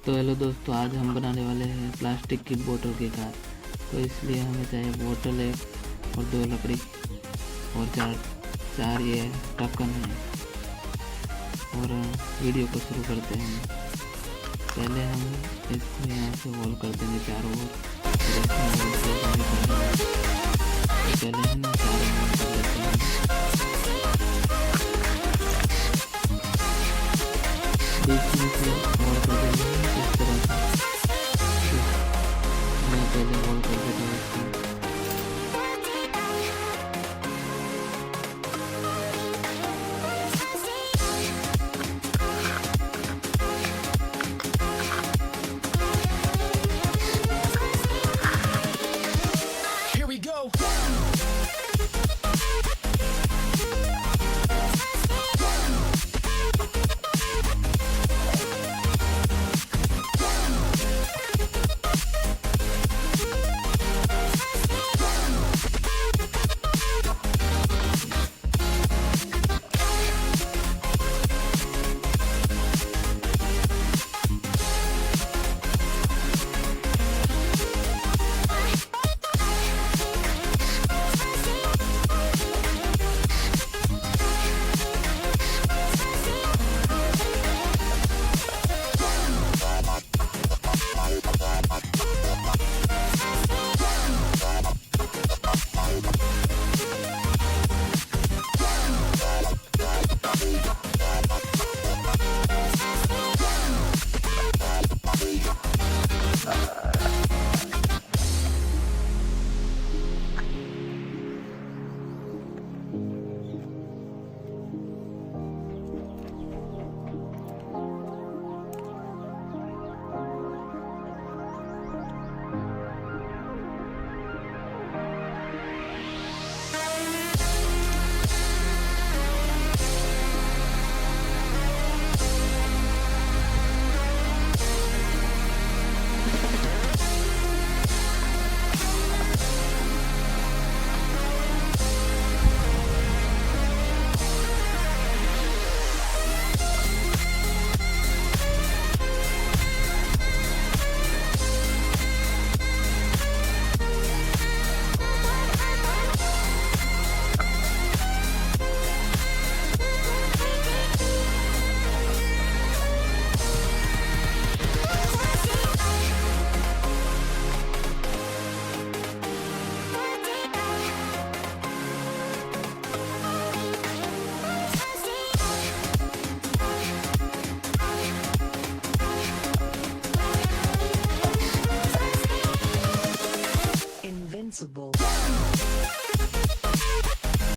तो हेलो दोस्तों, आज हम बनाने वाले हैं प्लास्टिक की बोतल की कार। तो इसलिए हमें चाहिए बोतल एक और 2 लकड़ी और चार ये ढक्कन है। और वीडियो को शुरू करते हैं। पहले हम इसको यहाँ से होल कर देंगे चारों ओर। फिर इसमें होल कर देंगे। पहले है ना चारों ओर कर देते हैं। बीच में से होल कर देंगे इस तरह से। मैं पहले होल कर देता हूँ इसको। Invincible.